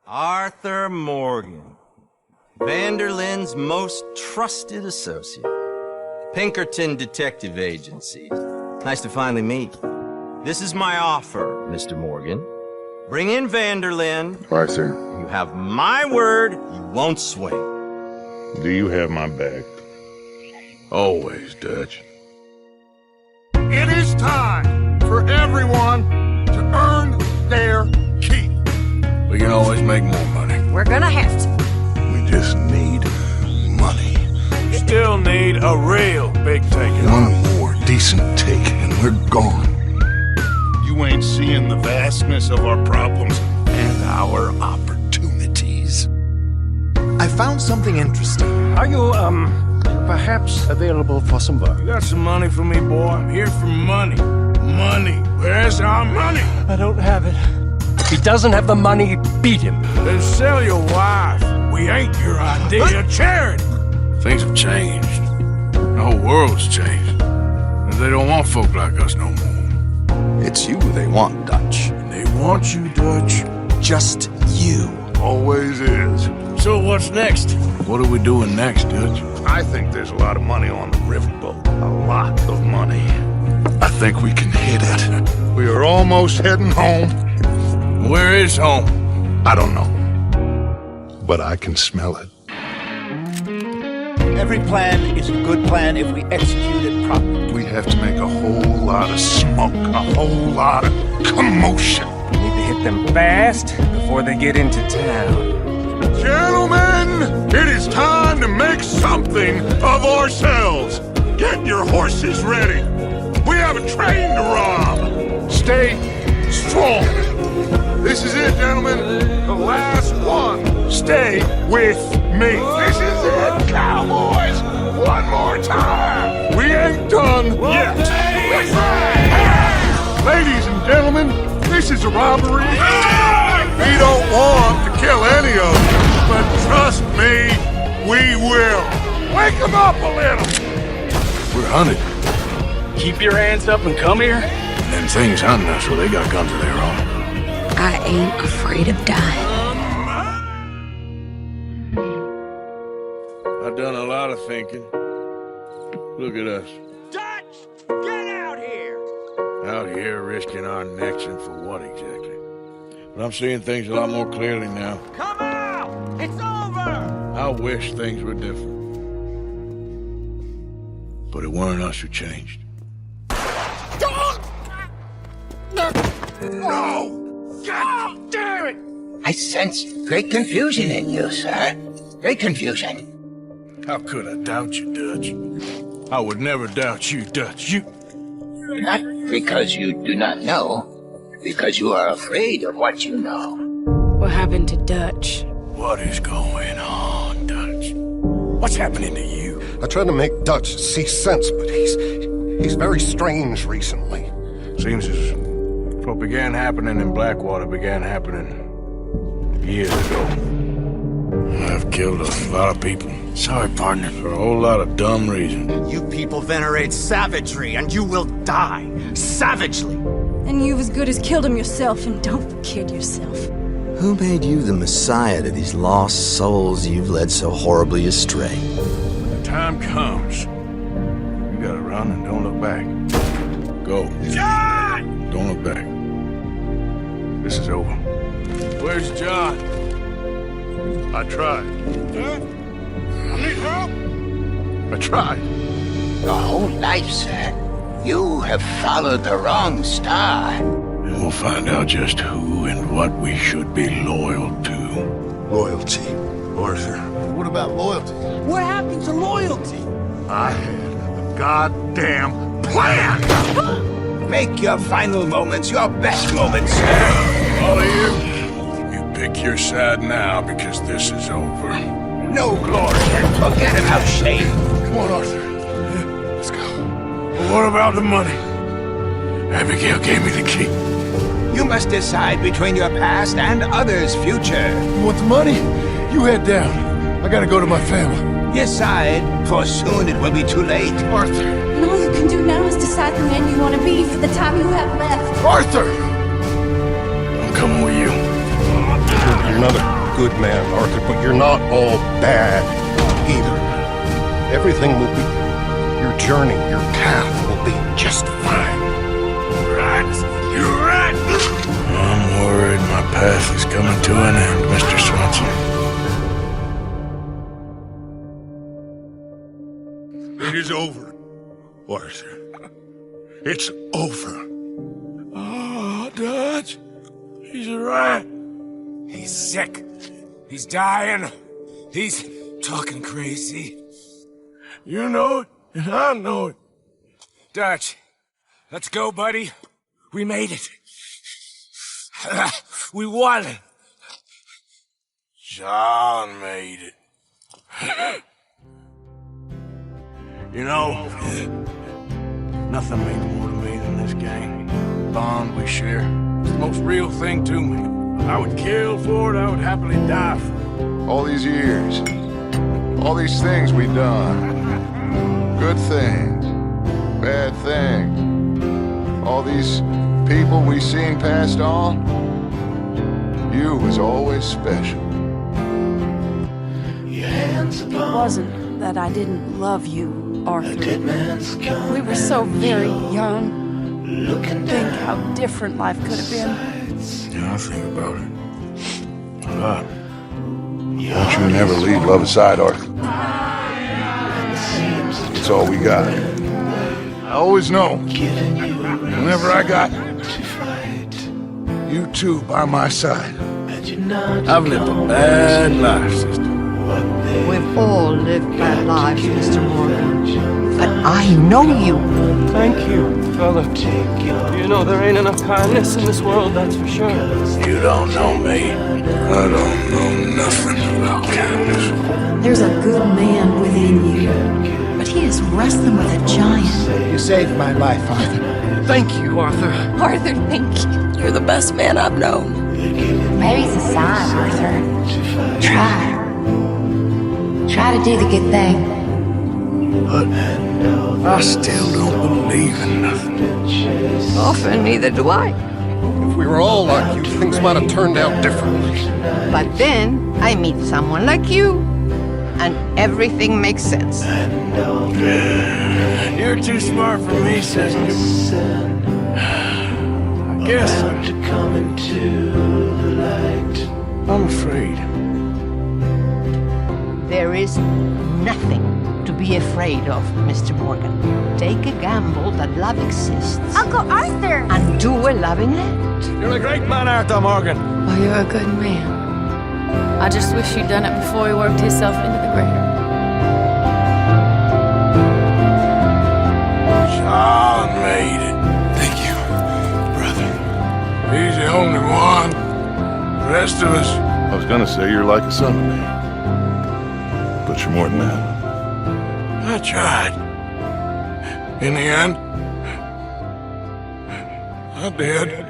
Arthur Morgan, Vanderlyn's most trusted associate. Pinkerton Detective Agency. Nice to finally meet. This is my offer, Mr. Morgan. Bring in Vanderlyn. Right, sir. You have my word, you won't swing. Do you have my back? Always, Dutch. It is time for everyone to earn their keep. We can always make more money. We're gonna have to. We just need money. Still need a real big take. One more decent take and we're gone. You ain't seeing the vastness of our problems and our opportunities. I found something interesting. Are you, perhaps available for some work? You got some money for me, boy? I'm here for money. Money. Where's our money? I don't have it. If he doesn't have the money, beat him. Then sell your wife. We ain't your idea of charity. Things have changed. The whole world's changed. And they don't want folk like us no more. It's you they want, Dutch. And they want you, Dutch. Just you. Always is. So what's next? What are we doing next, Dutch? I think there's a lot of money on the riverboat. A lot of money. I think we can hit it. We are almost heading home. Where is home? I don't know. But I can smell it. Every plan is a good plan if we execute it properly. We have to make a whole lot of smoke, a whole lot of commotion. We need to hit them fast before they get into town. Gentlemen, it is time to make something of ourselves. Get your horses ready. We have a train to rob. Stay strong. This is it, gentlemen. The last one. Stay with me. This is it, cowboys. One more time. We ain't done yet. Ladies and gentlemen, this is a robbery. We don't want to kill any of them, but trust me, we will. Wake them up a little. We're hunted. Keep your hands up and come here. And them things hunting us, well, they got guns of their own. I ain't afraid of dying. I've done a lot of thinking. Look at us. Dutch, get out here! Out here risking our necks, and for what exactly? But I'm seeing things a lot more clearly now. Come out! It's over! I wish things were different. But it weren't us who changed. No! God damn it! I sense great confusion in you, sir. Great confusion. How could I doubt you, Dutch? I would never doubt you, Dutch. You... Not because you do not know, because you are afraid of what you know. What happened to Dutch? What is going on, Dutch? What's happening to you? I tried to make Dutch see sense, but he's very strange recently. Seems as what began happening in Blackwater began happening years ago. I've killed a lot of people. Sorry, partner, for a whole lot of dumb reasons. You people venerate savagery, and you will die savagely. And you've as good as killed him yourself, and don't kid yourself. Who made you the messiah to these lost souls you've led so horribly astray? When the time comes, you gotta run and don't look back. Go. John! Don't look back. This is over. Where's John? I tried. Huh? I need help? I tried. Your whole life, sir, you have followed the wrong star. And we'll find out just who and what we should be loyal to. Loyalty. Arthur. What about loyalty? What happened to loyalty? I had a goddamn plan! Make your final moments your best moments, sir. All of you, you pick your side now because this is over. No glory and forget about shame. Come on, Arthur. Let's go. But what about the money? Abigail gave me the key. You must decide between your past and others' future. You want the money? You head down. I gotta go to my family. Decide, for soon it will be too late. Arthur! And all you can do now is decide the man you want to be for the time you have left. Arthur! I'm coming with you. You're another. good man, Arthur, but you're not all bad either. Everything will be... Your journey, your path will be just fine. Right. You're right. I'm worried my path is coming to an end, Mr. Swanson. It is over, Arthur. It's over. Oh, Dutch. He's right. He's sick. He's dying. He's talking crazy. You know it, and I know it. Dutch, let's go, buddy. We made it. We won. John made it. You know, nothing means more to me than this gang. The bond we share. It's the most real thing to me. I would kill for it, I would happily die for it. All these years, all these things we've done. Good things, bad things. All these people we seen passed on. You was always special. It wasn't that I didn't love you, Arthur. We were so very young. Think how different life could have been. Yeah, I think about it. A lot. Don't you never leave love aside, Arthur. It's all we got. I always know, whenever I got you two by my side. I've lived a bad life, sister. We've all lived bad lives, Mr. Morgan. But I know you. Thank you, fella. You know there ain't enough kindness in this world, that's for sure. You don't know me. I don't know nothing about kindness. There's a good man within you, but he is wrestling with a giant. You saved my life, Arthur. Thank you, Arthur. Arthur, thank you. You're the best man I've known. Mary's a sign, Arthur. Try. Try to do the good thing. But I still don't believe in nothing. Often neither do I. If we were all like you, things might have turned out differently. But then I meet someone like you, and everything makes sense. You're too smart for me, sister. I guess I'm afraid. There is nothing to be afraid of, Mr. Morgan. Take a gamble that love exists. Uncle Arthur! And do a loving act. You're a great man, Arthur Morgan. Well, you're a good man. I just wish you'd done it before he worked himself into the grave. John made it. Thank you, brother. He's the only one. The rest of us. I was gonna say you're like a son to me. But you're more than that. I tried. In the end, I did.